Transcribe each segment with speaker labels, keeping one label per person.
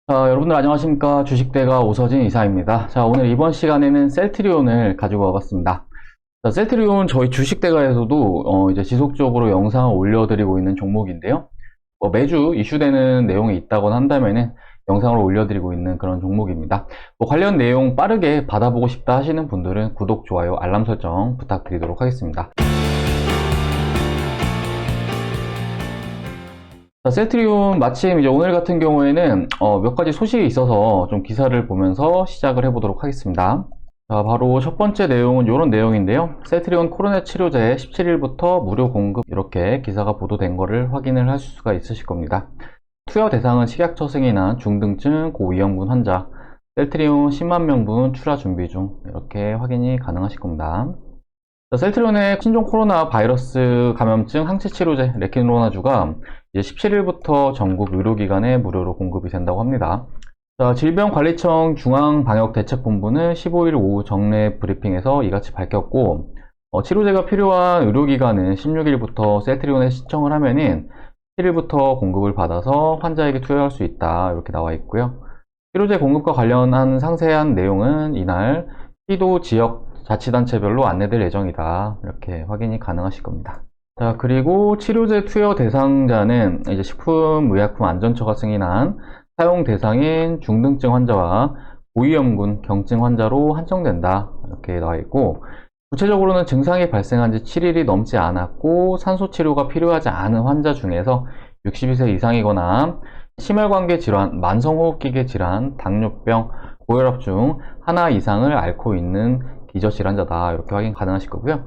Speaker 1: 여러분들 안녕하십니까. 주식대가 오서진 이사입니다. 오늘 이번 시간에는 셀트리온을 가지고 와봤습니다. 셀트리온 저희 주식대가에서도 이제 지속적으로 영상을 올려드리고 있는 종목인데요. 매주 이슈되는 내용이 있다거나 한다면은 영상을 올려드리고 있는 그런 종목입니다. 관련 내용 빠르게 받아보고 싶다 하시는 분들은 구독, 좋아요, 알람 설정 부탁드리도록 하겠습니다. 셀트리온 마침 이제 오늘 같은 경우에는 몇 가지 소식이 있어서 좀 기사를 보면서 시작을 해보도록 하겠습니다. 바로 첫 번째 내용은 이런 내용인데요. 셀트리온 코로나 치료제 17일부터 무료 공급, 이렇게 기사가 보도된 거를 확인을 하실 수가 있으실 겁니다. 투여 대상은 식약처 승인한 중등증 고위험군 환자, 셀트리온 10만 명분 출하 준비 중, 이렇게 확인이 가능하실 겁니다. 셀트리온의 신종 코로나 바이러스 감염증 항체 치료제 레키노나주가 이제 17일부터 전국 의료기관에 무료로 공급이 된다고 합니다. 질병관리청 중앙방역대책본부는 15일 오후 정례 브리핑에서 이같이 밝혔고, 치료제가 필요한 의료기관은 16일부터 셀트리온에 신청을 하면은 7일부터 공급을 받아서 환자에게 투여할 수 있다, 이렇게 나와 있고요. 치료제 공급과 관련한 상세한 내용은 이날 시도 지역 자치단체별로 안내될 예정이다, 이렇게 확인이 가능하실 겁니다. 그리고 치료제 투여 대상자는 이제 식품의약품안전처가 승인한 사용 대상인 중등증 환자와 고위험군 경증 환자로 한정된다, 이렇게 나와 있고, 구체적으로는 증상이 발생한 지 7일이 넘지 않았고 산소 치료가 필요하지 않은 환자 중에서 62세 이상이거나 심혈관계 질환, 만성호흡기계 질환, 당뇨병, 고혈압 중 하나 이상을 앓고 있는 기저질환자다, 이렇게 확인 가능하실 거고요.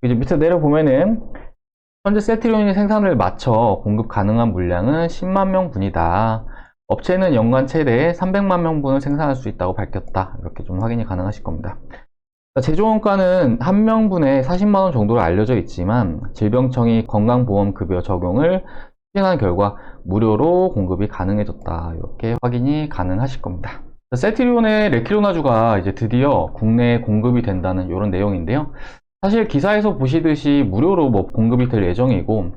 Speaker 1: 이제 밑에 내려보면은 현재 셀트리온이 생산을 마쳐 공급 가능한 물량은 10만 명분이다. 업체는 연간 최대 300만 명분을 생산할 수 있다고 밝혔다, 이렇게 좀 확인이 가능하실 겁니다. 제조원가는 한 명분에 40만 원 정도로 알려져 있지만 질병청이 건강보험급여 적용을 추진한 결과 무료로 공급이 가능해졌다, 이렇게 확인이 가능하실 겁니다. 셀트리온의 레키로나주가 이제 드디어 국내에 공급이 된다는 이런 내용인데요. 사실 기사에서 보시듯이 무료로 공급이 될 예정이고,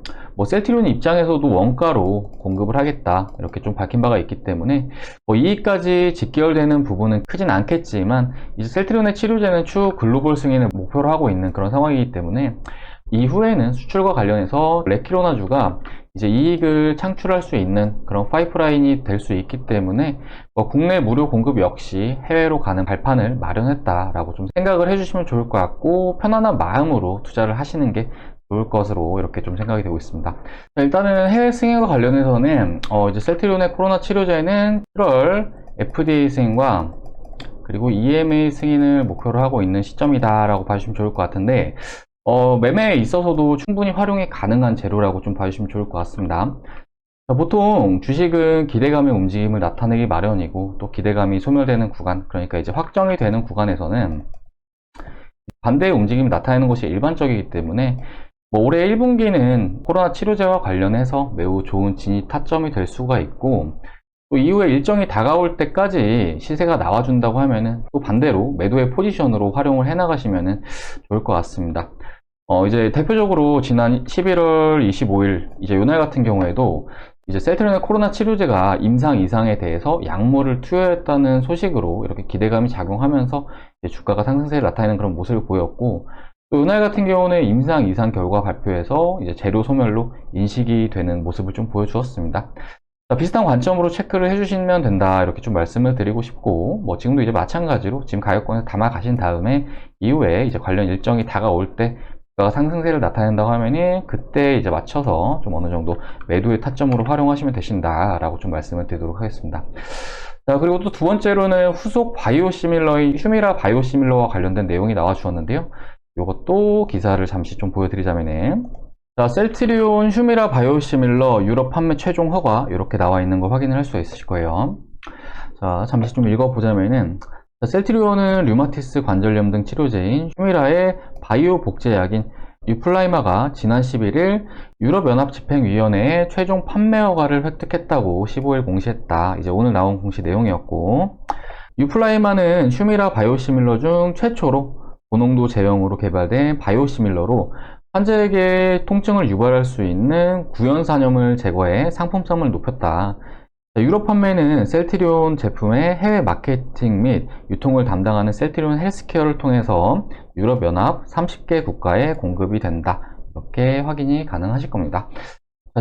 Speaker 1: 셀트리온 입장에서도 원가로 공급을 하겠다, 이렇게 좀 밝힌 바가 있기 때문에 이익까지 직결되는 부분은 크진 않겠지만, 이제 셀트리온의 치료제는 추후 글로벌 승인을 목표로 하고 있는 그런 상황이기 때문에 이후에는 수출과 관련해서 레키로나주가 이제 이익을 창출할 수 있는 그런 파이프라인이 될 수 있기 때문에 국내 무료 공급 역시 해외로 가는 발판을 마련했다라고 좀 생각을 해주시면 좋을 것 같고, 편안한 마음으로 투자를 하시는 게 좋을 것으로 이렇게 좀 생각이 되고 있습니다. 일단은 해외 승인과 관련해서는 이제 셀트리온의 코로나 치료제는 7월 FDA 승인과 그리고 EMA 승인을 목표로 하고 있는 시점이다라고 봐주시면 좋을 것 같은데, 매매에 있어서도 충분히 활용이 가능한 재료라고 좀 봐주시면 좋을 것 같습니다. 보통 주식은 기대감의 움직임을 나타내기 마련이고, 또 기대감이 소멸되는 구간, 그러니까 이제 확정이 되는 구간에서는 반대의 움직임이 나타내는 것이 일반적이기 때문에 올해 1분기는 코로나 치료제와 관련해서 매우 좋은 진입 타점이 될 수가 있고, 또 이후에 일정이 다가올 때까지 시세가 나와준다고 하면은 또 반대로 매도의 포지션으로 활용을 해나가시면 좋을 것 같습니다. 이제 대표적으로 지난 11월 25일 이제 요날 같은 경우에도 이제 셀트리온의 코로나 치료제가 임상 이상에 대해서 약물을 투여했다는 소식으로 이렇게 기대감이 작용하면서 주가가 상승세를 나타내는 그런 모습을 보였고, 또 요날 같은 경우는 임상 이상 결과 발표해서 이제 재료 소멸로 인식이 되는 모습을 좀 보여주었습니다. 비슷한 관점으로 체크를 해주시면 된다, 이렇게 좀 말씀을 드리고 싶고, 지금도 이제 마찬가지로 지금 가격권을 담아 가신 다음에 이후에 이제 관련 일정이 다가올 때 상승세를 나타낸다고 하면은 그때 이제 맞춰서 좀 어느 정도 매도의 타점으로 활용하시면 되신다라고 좀 말씀을 드리도록 하겠습니다. 그리고 또 두 번째로는 후속 바이오시밀러인 휴미라 바이오시밀러와 관련된 내용이 나와 주었는데요. 이것도 기사를 잠시 좀 보여드리자면은, 셀트리온 휴미라 바이오시밀러 유럽 판매 최종 허가, 이렇게 나와 있는 거 확인을 할 수가 있으실 거예요. 잠시 좀 읽어보자면은, 셀트리온은 류마티스 관절염 등 치료제인 휴미라의 바이오 복제약인 유플라이마가 지난 11일 유럽연합집행위원회의 최종 판매 허가를 획득했다고 15일 공시했다. 이제 오늘 나온 공시 내용이었고, 유플라이마는 휴미라 바이오시밀러 중 최초로 고농도 제형으로 개발된 바이오시밀러로 환자에게 통증을 유발할 수 있는 구연산염을 제거해 상품성을 높였다. 유럽 판매는 셀트리온 제품의 해외 마케팅 및 유통을 담당하는 셀트리온 헬스케어를 통해서 유럽연합 30개 국가에 공급이 된다. 이렇게 확인이 가능하실 겁니다.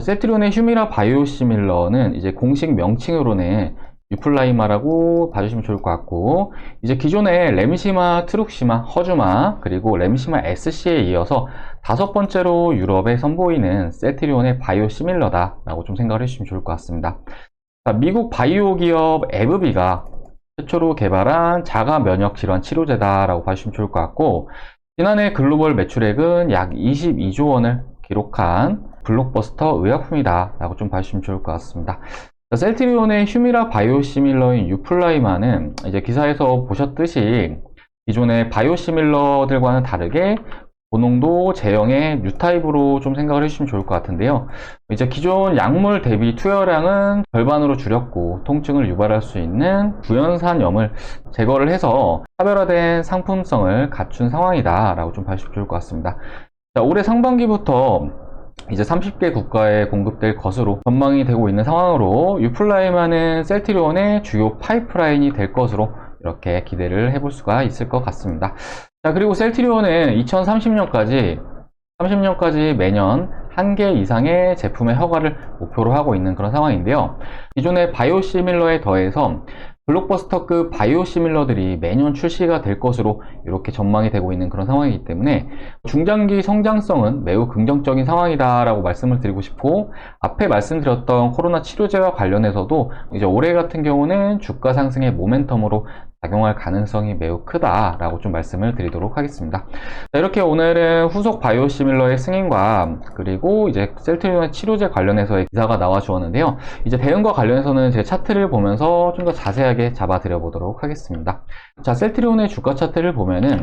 Speaker 1: 셀트리온의 휴미라 바이오시밀러는 이제 공식 명칭으로는 유플라이마라고 봐주시면 좋을 것 같고, 이제 기존의 램시마, 트룩시마, 허주마, 그리고 램시마 SC에 이어서 5번째로 유럽에 선보이는 셀트리온의 바이오시밀러다라고 좀 생각을 해주시면 좋을 것 같습니다. 미국 바이오 기업 에브비가 최초로 개발한 자가 면역 질환 치료제다라고 봐주시면 좋을 것 같고, 지난해 글로벌 매출액은 약 22조 원을 기록한 블록버스터 의약품이다 라고 좀 봐주시면 좋을 것 같습니다. 셀트리온의 휴미라 바이오시밀러인 유플라이마는 이제 기사에서 보셨듯이 기존의 바이오시밀러들과는 다르게 고농도 제형의 뉴타입으로 좀 생각을 해주시면 좋을 것 같은데요. 이제 기존 약물 대비 투여량은 절반으로 줄였고, 통증을 유발할 수 있는 구연산염을 제거를 해서 차별화된 상품성을 갖춘 상황이다 라고 좀 봐주시면 좋을 것 같습니다. 자, 올해 상반기부터 이제 30개 국가에 공급될 것으로 전망이 되고 있는 상황으로 유플라이마는 셀트리온의 주요 파이프라인이 될 것으로 이렇게 기대를 해볼 수가 있을 것 같습니다. 자, 그리고 셀트리온은 2030년까지 매년 1개 이상의 제품의 허가를 목표로 하고 있는 그런 상황인데요. 기존의 바이오시밀러에 더해서 블록버스터급 바이오시밀러들이 매년 출시가 될 것으로 이렇게 전망이 되고 있는 그런 상황이기 때문에 중장기 성장성은 매우 긍정적인 상황이다 라고 말씀을 드리고 싶고, 앞에 말씀드렸던 코로나 치료제와 관련해서도 이제 올해 같은 경우는 주가 상승의 모멘텀으로 작용할 가능성이 매우 크다라고 좀 말씀을 드리도록 하겠습니다. 자, 이렇게 오늘은 후속 바이오시밀러의 승인과 그리고 이제 셀트리온의 치료제 관련해서의 기사가 나와 주었는데요. 이제 대응과 관련해서는 제 차트를 보면서 좀 더 자세하게 잡아드려 보도록 하겠습니다. 자, 셀트리온의 주가 차트를 보면은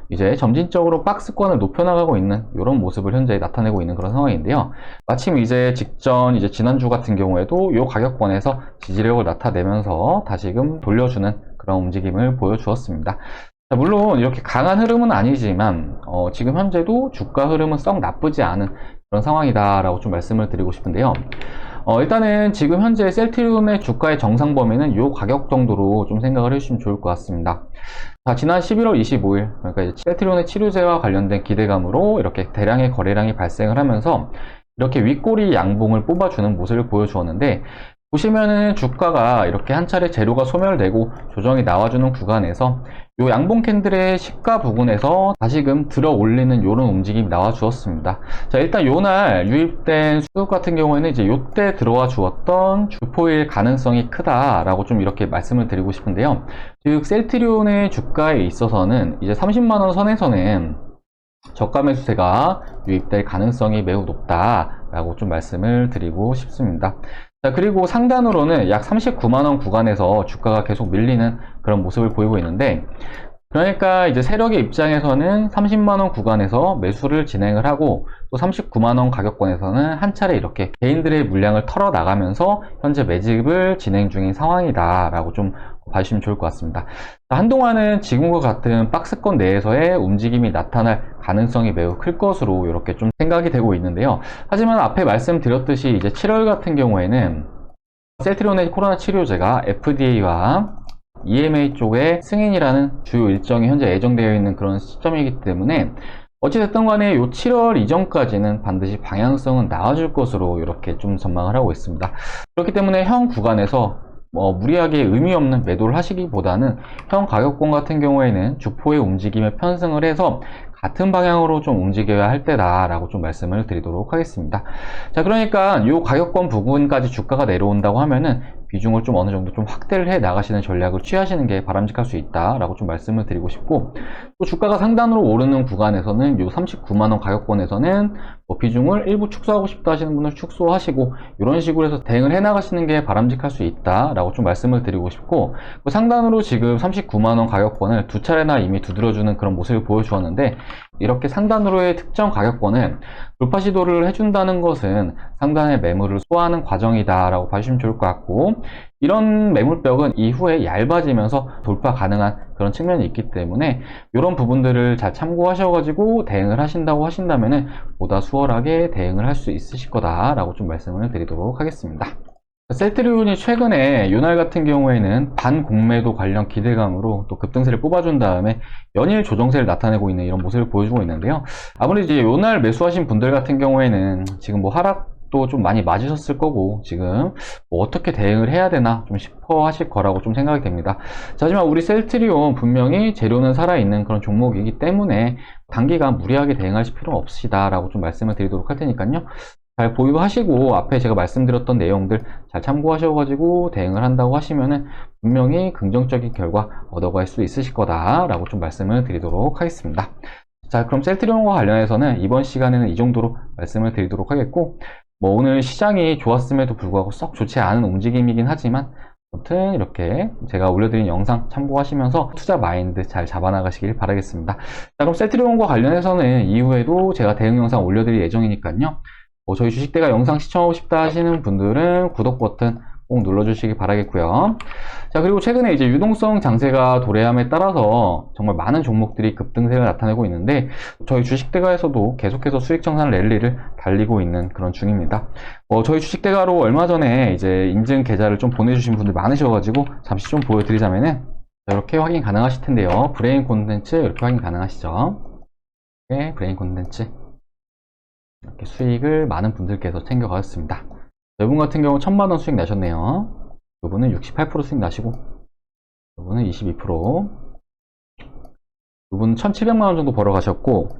Speaker 1: 이제 점진적으로 박스권을 높여나가고 있는 이런 모습을 현재 나타내고 있는 그런 상황인데요. 마침 이제 지난주 같은 경우에도 이 가격권에서 지지력을 나타내면서 다시금 돌려주는 그런 움직임을 보여주었습니다. 자, 물론 이렇게 강한 흐름은 아니지만 지금 현재도 주가 흐름은 썩 나쁘지 않은 그런 상황이다 라고 좀 말씀을 드리고 싶은데요. 일단은 지금 현재 셀트리온의 주가의 정상 범위는 이 가격 정도로 좀 생각을 해주시면 좋을 것 같습니다. 자, 지난 11월 25일, 그러니까 셀트리온의 치료제와 관련된 기대감으로 이렇게 대량의 거래량이 발생을 하면서 이렇게 윗꼬리 양봉을 뽑아주는 모습을 보여주었는데, 보시면은 주가가 이렇게 한 차례 재료가 소멸되고 조정이 나와주는 구간에서 이 양봉 캔들의 시가 부근에서 다시금 들어 올리는 이런 움직임이 나와 주었습니다. 자, 일단 요날 유입된 수급 같은 경우에는 이제 요때 들어와 주었던 주포일 가능성이 크다라고 좀 이렇게 말씀을 드리고 싶은데요. 즉 셀트리온의 주가에 있어서는 이제 30만원 선에서는 저가 매수세가 유입될 가능성이 매우 높다라고 좀 말씀을 드리고 싶습니다. 자, 그리고 상단으로는 약 39만원 구간에서 주가가 계속 밀리는 그런 모습을 보이고 있는데, 그러니까 이제 세력의 입장에서는 30만원 구간에서 매수를 진행을 하고 또 39만원 가격권에서는 한 차례 이렇게 개인들의 물량을 털어 나가면서 현재 매집을 진행 중인 상황이다 라고 좀 봐주시면 좋을 것 같습니다. 한동안은 지금과 같은 박스권 내에서의 움직임이 나타날 가능성이 매우 클 것으로 이렇게 좀 생각이 되고 있는데요. 하지만 앞에 말씀드렸듯이 이제 7월 같은 경우에는 셀트리온의 코로나 치료제가 FDA와 EMA 쪽에 승인이라는 주요 일정이 현재 예정되어 있는 그런 시점이기 때문에 어찌됐든 간에 이 7월 이전까지는 반드시 방향성은 나와줄 것으로 이렇게 좀 전망을 하고 있습니다. 그렇기 때문에 현 구간에서 무리하게 의미 없는 매도를 하시기보다는 현 가격권 같은 경우에는 주포의 움직임에 편승을 해서 같은 방향으로 좀 움직여야 할 때다 라고 좀 말씀을 드리도록 하겠습니다. 자, 그러니까 이 가격권 부분까지 주가가 내려온다고 하면은 비중을 좀 어느 정도 좀 확대를 해 나가시는 전략을 취하시는 게 바람직할 수 있다 라고 좀 말씀을 드리고 싶고, 또 주가가 상단으로 오르는 구간에서는 이 39만원 가격권에서는 비중을 일부 축소하고 싶다 하시는 분은 축소하시고 이런 식으로 해서 대응을 해 나가시는 게 바람직할 수 있다 라고 좀 말씀을 드리고 싶고, 상단으로 지금 39만원 가격권을 두 차례나 이미 두드려주는 그런 모습을 보여주었는데, 이렇게 상단으로의 특정 가격권을 돌파 시도를 해준다는 것은 상단의 매물을 소화하는 과정이다 라고 봐주시면 좋을 것 같고, 이런 매물벽은 이후에 얇아지면서 돌파 가능한 그런 측면이 있기 때문에 이런 부분들을 잘 참고하셔가지고 대응을 하신다고 하신다면 보다 수월하게 대응을 할 수 있으실 거다 라고 좀 말씀을 드리도록 하겠습니다. 셀트리온이 최근에 요날 같은 경우에는 반공매도 관련 기대감으로 또 급등세를 뽑아준 다음에 연일 조정세를 나타내고 있는 이런 모습을 보여주고 있는데요. 아무래도 이제 요날 매수하신 분들 같은 경우에는 지금 뭐 하락도 좀 많이 맞으셨을 거고 지금 뭐 어떻게 대응을 해야 되나 좀 싶어 하실 거라고 좀 생각이 됩니다. 자, 하지만 우리 셀트리온 분명히 재료는 살아있는 그런 종목이기 때문에 단기간 무리하게 대응하실 필요는 없으시다라고 좀 말씀을 드리도록 할 테니까요. 잘 보유하시고 앞에 제가 말씀드렸던 내용들 잘 참고하셔가지고 대응을 한다고 하시면은 분명히 긍정적인 결과 얻어갈 수 있으실 거다라고 좀 말씀을 드리도록 하겠습니다. 자, 그럼 셀트리온과 관련해서는 이번 시간에는 이 정도로 말씀을 드리도록 하겠고, 뭐 오늘 시장이 좋았음에도 불구하고 썩 좋지 않은 움직임이긴 하지만 아무튼 이렇게 제가 올려드린 영상 참고하시면서 투자 마인드 잘 잡아나가시길 바라겠습니다. 자, 그럼 셀트리온과 관련해서는 이후에도 제가 대응 영상 올려드릴 예정이니까요. 저희 주식대가 영상 시청하고 싶다 하시는 분들은 구독 버튼 꼭 눌러주시기 바라겠고요. 자, 그리고 최근에 이제 유동성 장세가 도래함에 따라서 정말 많은 종목들이 급등세를 나타내고 있는데 저희 주식대가에서도 계속해서 수익 청산 랠리를 달리고 있는 그런 중입니다. 저희 주식대가로 얼마 전에 이제 인증 계좌를 좀 보내주신 분들 많으셔가지고 잠시 좀 보여드리자면은 이렇게 확인 가능하실 텐데요. 브레인 콘텐츠 이렇게 확인 가능하시죠? 네, 브레인 콘텐츠. 이렇게 수익을 많은 분들께서 챙겨가셨습니다. 이분 같은 경우 1000만원 수익 나셨네요. 이분은 68% 수익 나시고, 이분은 22%, 이분은 1700만원 정도 벌어가셨고,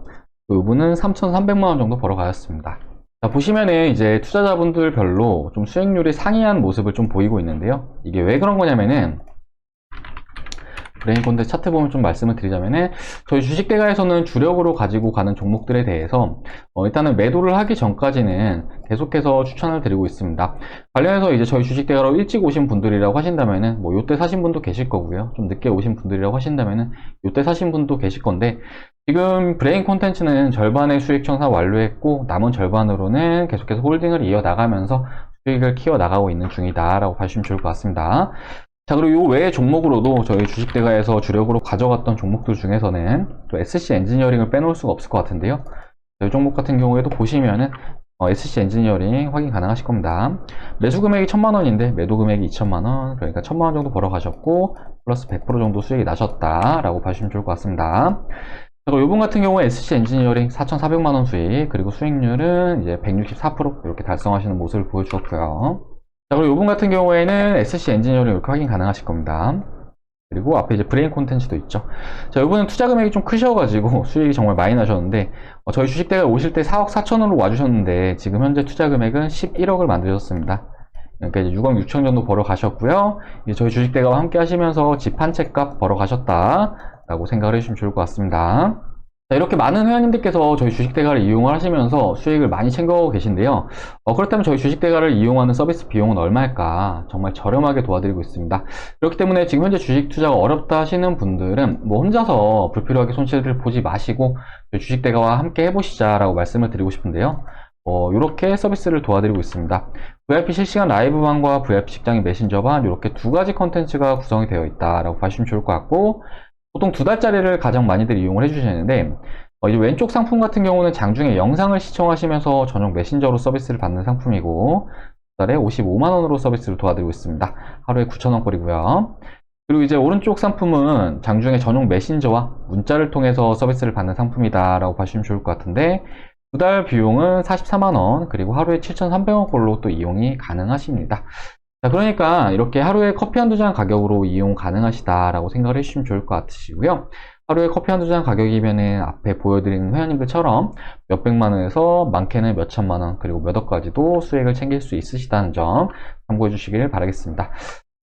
Speaker 1: 이분은 3300만원 정도 벌어가셨습니다. 자, 보시면은 이제 투자자분들별로 좀 수익률이 상이한 모습을 좀 보이고 있는데요. 이게 왜 그런 거냐면은, 브레인 콘텐츠 차트 보면 좀 말씀을 드리자면은 저희 주식대가에서는 주력으로 가지고 가는 종목들에 대해서 일단은 매도를 하기 전까지는 계속해서 추천을 드리고 있습니다. 관련해서 이제 저희 주식대가로 일찍 오신 분들이라고 하신다면은 뭐 요때 사신 분도 계실 거고요. 좀 늦게 오신 분들이라고 하신다면은 요때 사신 분도 계실 건데 지금 브레인 콘텐츠는 절반의 수익 청산 완료했고 남은 절반으로는 계속해서 홀딩을 이어나가면서 수익을 키워나가고 있는 중이다라고 봐주시면 좋을 것 같습니다. 자, 그리고 요 외의 종목으로도 저희 주식대가에서 주력으로 가져갔던 종목들 중에서는 또 SC 엔지니어링을 빼놓을 수가 없을 것 같은데요. 이 종목 같은 경우에도 보시면은 SC 엔지니어링 확인 가능하실 겁니다. 매수 금액이 1000만원인데 매도 금액이 2000만원, 그러니까 1000만원 정도 벌어가셨고 플러스 100% 정도 수익이 나셨다라고 봐주시면 좋을 것 같습니다. 그리고 요번 같은 경우에 SC 엔지니어링 4400만원 수익, 그리고 수익률은 이제 164% 이렇게 달성하시는 모습을 보여주었고요. 자, 그리고 이분 같은 경우에는 SC 엔지니어링 이렇게 확인 가능하실 겁니다. 그리고 앞에 이제 브레인 콘텐츠도 있죠. 자, 이분은 투자 금액이 좀 크셔가지고 수익이 정말 많이 나셨는데, 저희 주식대가 오실 때 4억 4천원으로 와주셨는데, 지금 현재 투자 금액은 11억을 만드셨습니다. 그러니까 이제 6억 6천 정도 벌어 가셨고요. 이제 저희 주식대가와 함께 하시면서 집 한 채 값 벌어 가셨다라고 생각을 해주시면 좋을 것 같습니다. 자, 이렇게 많은 회원님들께서 저희 주식대가를 이용을 하시면서 수익을 많이 챙겨가고 계신데요. 그렇다면 저희 주식대가를 이용하는 서비스 비용은 얼마일까? 정말 저렴하게 도와드리고 있습니다. 그렇기 때문에 지금 현재 주식 투자가 어렵다 하시는 분들은 뭐 혼자서 불필요하게 손실을 보지 마시고 저희 주식대가와 함께 해보시자라고 말씀을 드리고 싶은데요. 이렇게 서비스를 도와드리고 있습니다. VIP 실시간 라이브방과 VIP 직장인 메신저방 이렇게 두 가지 컨텐츠가 구성이 되어 있다라고 봐주시면 좋을 것 같고, 보통 2달짜리를 가장 많이들 이용을 해주시는데 이제 왼쪽 상품 같은 경우는 장중에 영상을 시청하시면서 전용 메신저로 서비스를 받는 상품이고 2달에 55만원으로 서비스를 도와드리고 있습니다. 하루에 9,000원거리고요. 그리고 이제 오른쪽 상품은 장중에 전용 메신저와 문자를 통해서 서비스를 받는 상품이다 라고 봐주시면 좋을 것 같은데 2달 비용은 44만원, 그리고 하루에 7,300원꼴로 또 이용이 가능하십니다. 자, 그러니까 이렇게 하루에 커피 한두 잔 가격으로 이용 가능하시다라고 생각을 해주시면 좋을 것 같으시고요. 하루에 커피 한두 잔 가격이면은 앞에 보여드리는 회원님들처럼 몇백만원에서 많게는 몇천만원, 그리고 몇 억까지도 수익을 챙길 수 있으시다는 점 참고해 주시길 바라겠습니다.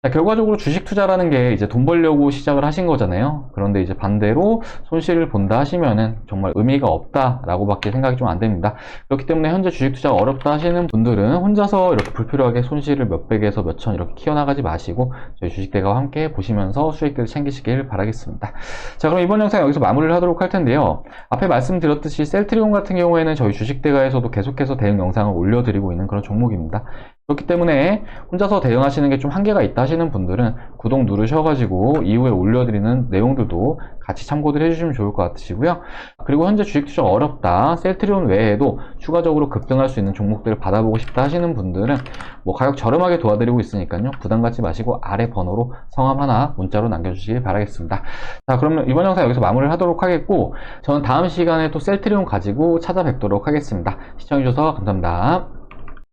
Speaker 1: 자, 결과적으로 주식 투자라는 게 이제 돈 벌려고 시작을 하신 거잖아요. 그런데 이제 반대로 손실을 본다 하시면은 정말 의미가 없다라고 밖에 생각이 좀 안 됩니다. 그렇기 때문에 현재 주식 투자가 어렵다 하시는 분들은 혼자서 이렇게 불필요하게 손실을 몇백에서 몇천 이렇게 키워나가지 마시고 저희 주식대가와 함께 보시면서 수익들을 챙기시길 바라겠습니다. 자, 그럼 이번 영상 여기서 마무리를 하도록 할 텐데요. 앞에 말씀드렸듯이 셀트리온 같은 경우에는 저희 주식대가에서도 계속해서 대응 영상을 올려드리고 있는 그런 종목입니다. 그렇기 때문에 혼자서 대응하시는 게 좀 한계가 있다 하시는 분들은 구독 누르셔가지고 이후에 올려드리는 내용들도 같이 참고들 해주시면 좋을 것 같으시고요. 그리고 현재 주식 투자 어렵다, 셀트리온 외에도 추가적으로 급등할 수 있는 종목들을 받아보고 싶다 하시는 분들은 뭐 가격 저렴하게 도와드리고 있으니까요. 부담 갖지 마시고 아래 번호로 성함 하나 문자로 남겨주시길 바라겠습니다. 자, 그러면 이번 영상 여기서 마무리를 하도록 하겠고, 저는 다음 시간에 또 셀트리온 가지고 찾아뵙도록 하겠습니다. 시청해주셔서 감사합니다.